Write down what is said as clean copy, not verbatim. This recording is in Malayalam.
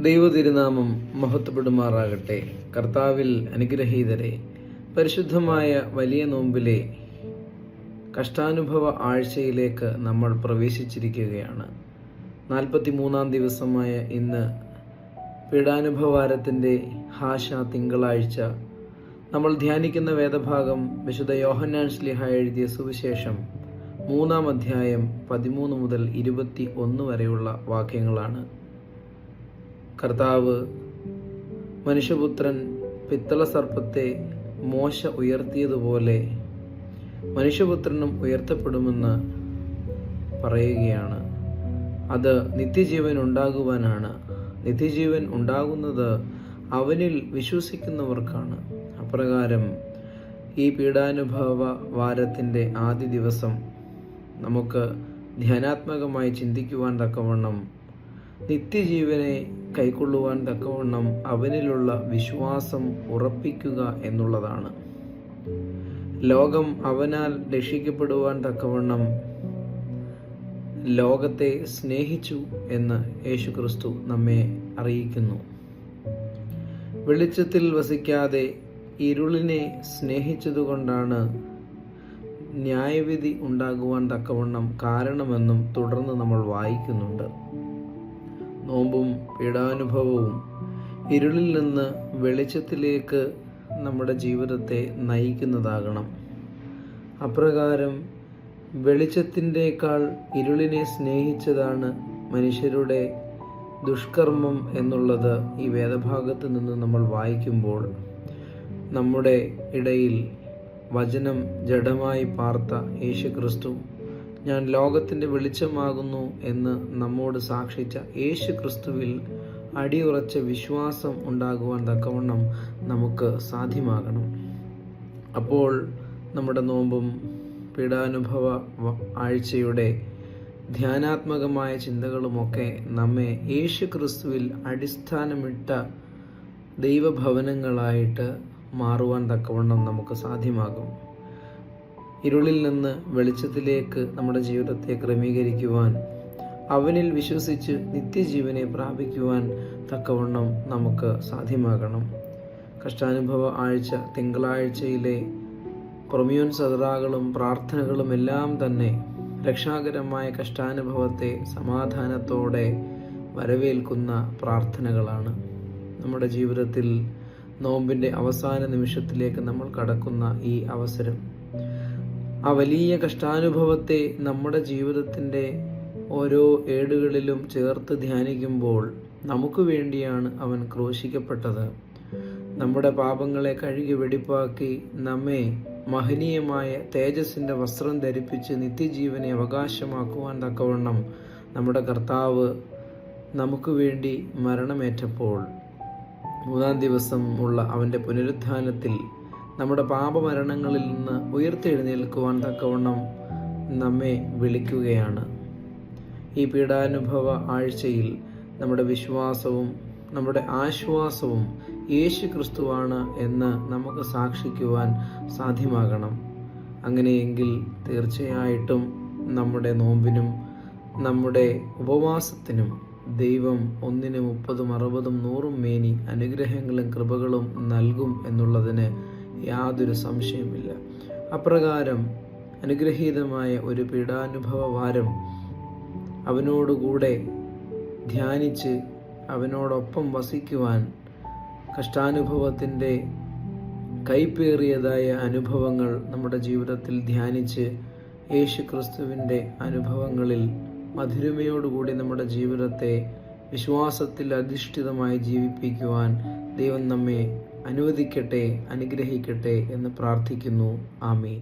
ദൈവതിരുനാമം മഹത്വപ്പെടുമാറാകട്ടെ. കർത്താവിൽ അനുഗ്രഹീതരെ, പരിശുദ്ധമായ വലിയ നോമ്പിലെ കഷ്ടാനുഭവ ആഴ്ചയിലേക്ക് നമ്മൾ പ്രവേശിച്ചിരിക്കുകയാണ്. 43-ാം ദിവസമായ ഇന്ന് പീഡാനുഭവവാരത്തിൻ്റെ തിങ്കളാഴ്ച നമ്മൾ ധ്യാനിക്കുന്ന വേദഭാഗം വിശുദ്ധ യോഹന്നാൻ ശ്ലീഹ എഴുതിയ സുവിശേഷം 3-ാം അധ്യായം 13 മുതൽ 21 വരെയുള്ള വാക്യങ്ങളാണ്. കർത്താവ് മനുഷ്യപുത്രൻ പിത്തള സർപ്പത്തെ മോശ ഉയർത്തിയതുപോലെ മനുഷ്യപുത്രനും ഉയർത്തപ്പെടുമെന്ന് പറയുകയാണ്. അത് നിത്യജീവൻ ഉണ്ടാകുവാനാണ്. നിത്യജീവൻ ഉണ്ടാകുന്നത് അവനിൽ വിശ്വസിക്കുന്നവർക്കാണ്. അപ്രകാരം ഈ പീഡാനുഭവ വാരത്തിൻ്റെ ആദ്യ ദിവസം നമുക്ക് ധ്യാനാത്മകമായി ചിന്തിക്കുവാൻ തക്കവണ്ണം, നിത്യജീവനെ കൈക്കൊള്ളുവാൻ തക്കവണ്ണം അവനിലുള്ള വിശ്വാസം ഉറപ്പിക്കുക എന്നുള്ളതാണ്. ലോകം അവനാൽ രക്ഷിക്കപ്പെടുവാൻ തക്കവണ്ണം ലോകത്തെ സ്നേഹിച്ചു എന്ന് യേശുക്രിസ്തു നമ്മെ അറിയിക്കുന്നു. വെളിച്ചത്തിൽ വസിക്കാതെ ഇരുളിനെ സ്നേഹിച്ചതുകൊണ്ടാണ് ന്യായവിധി ഉണ്ടാകുവാൻ തക്കവണ്ണം കാരണമെന്നും തുടർന്ന് നമ്മൾ വായിക്കുന്നുണ്ട്. നോമ്പും പീഡാനുഭവവും ഇരുളിൽ നിന്ന് വെളിച്ചത്തിലേക്ക് നമ്മുടെ ജീവിതത്തെ നയിക്കുന്നതാകണം. അപ്രകാരം വെളിച്ചത്തിൻ്റെക്കാൾ ഇരുളിനെ സ്നേഹിച്ചതാണ് മനുഷ്യരുടെ ദുഷ്കർമ്മം എന്നുള്ളത് ഈ വേദഭാഗത്ത് നിന്ന് നമ്മൾ വായിക്കുമ്പോൾ, നമ്മുടെ ഇടയിൽ വചനം ജഡമായി പാർത്ത യേശുക്രിസ്തു, ഞാൻ ലോകത്തിൻ്റെ വെളിച്ചമാകുന്നു എന്ന് നമ്മോട് സാക്ഷിച്ച യേശുക്രിസ്തുവിൽ അടിയുറച്ച വിശ്വാസം ഉണ്ടാകുവാൻ തക്കവണ്ണം നമുക്ക് സാധ്യമാകണം. അപ്പോൾ നമ്മുടെ നോമ്പും പീഡാനുഭവ ആഴ്ചയുടെ ധ്യാനാത്മകമായ ചിന്തകളുമൊക്കെ നമ്മെ യേശുക്രിസ്തുവിൽ അടിസ്ഥാനമിട്ട ദൈവഭവനങ്ങളായിട്ട് മാറുവാൻ തക്കവണ്ണം നമുക്ക് സാധ്യമാകും. ഇരുളിൽ നിന്ന് വെളിച്ചത്തിലേക്ക് നമ്മുടെ ജീവിതത്തെ ക്രമീകരിക്കുവാൻ, അവനിൽ വിശ്വസിച്ച് നിത്യജീവനെ പ്രാപിക്കുവാൻ തക്കവണ്ണം നമുക്ക് സാധ്യമാകണം. കഷ്ടാനുഭവ ആഴ്ച തിങ്കളാഴ്ചയിലെ പ്രൊമിയോൻ സദറാകളും പ്രാർത്ഥനകളും എല്ലാം തന്നെ രക്ഷാകരമായ കഷ്ടാനുഭവത്തെ സമാധാനത്തോടെ വരവേൽക്കുന്ന പ്രാർത്ഥനകളാണ്. നമ്മുടെ ജീവിതത്തിൽ നോമ്പിൻ്റെ അവസാന നിമിഷത്തിലേക്ക് നമ്മൾ കടക്കുന്ന ഈ അവസരം, ആ വലിയ കഷ്ടാനുഭവത്തെ നമ്മുടെ ജീവിതത്തിൻ്റെ ഓരോ ഏടുകളിലും ചേർത്ത് ധ്യാനിക്കുമ്പോൾ, നമുക്ക് വേണ്ടിയാണ് അവൻ ക്രൂശിക്കപ്പെട്ടത്. നമ്മുടെ പാപങ്ങളെ കഴുകി വെടിപ്പാക്കി നമ്മെ മഹനീയമായ തേജസ്സിൻ്റെ വസ്ത്രം ധരിപ്പിച്ച് നിത്യജീവനെ അവകാശമാക്കുവാൻ തക്കവണ്ണം നമ്മുടെ കർത്താവ് നമുക്ക് വേണ്ടി മരണമേറ്റപ്പോൾ 3-ാം ദിവസം ഉള്ള അവൻ്റെ പുനരുത്ഥാനത്തിൽ നമ്മുടെ പാപമരണങ്ങളിൽ നിന്ന് ഉയർത്തെഴുന്നേൽക്കുവാൻ തക്കവണ്ണം നമ്മെ വിളിക്കുകയാണ്. ഈ പീഡാനുഭവ ആഴ്ചയിൽ നമ്മുടെ വിശ്വാസവും നമ്മുടെ ആശ്വാസവും യേശു ക്രിസ്തുവാണ് എന്ന് നമുക്ക് സാക്ഷിക്കുവാൻ സാധ്യമാകണം. അങ്ങനെയെങ്കിൽ തീർച്ചയായിട്ടും നമ്മുടെ നോമ്പിനും നമ്മുടെ ഉപവാസത്തിനും ദൈവം 1-ന് 30, 60, 100 മേനി അനുഗ്രഹങ്ങളും കൃപകളും നൽകും എന്നുള്ളതിന് യാതൊരു സംശയമില്ല. അപ്രകാരം അനുഗ്രഹീതമായ ഒരു പീഡാനുഭവ വാരം അവനോടുകൂടെ ധ്യാനിച്ച് അവനോടൊപ്പം വസിക്കുവാൻ, കഷ്ടാനുഭവത്തിൻ്റെ കൈപ്പേറിയതായ അനുഭവങ്ങൾ നമ്മുടെ ജീവിതത്തിൽ ധ്യാനിച്ച് യേശുക്രിസ്തുവിൻ്റെ അനുഭവങ്ങളിൽ മധുരമയോടുകൂടി നമ്മുടെ ജീവിതത്തെ വിശ്വാസത്തിൽ അധിഷ്ഠിതമായി ജീവിപ്പിക്കുവാൻ ദൈവം നമ്മെ അനുവദിക്കട്ടെ, അനുഗ്രഹിക്കട്ടെ എന്ന് പ്രാർത്ഥിക്കുന്നു. ആമീൻ.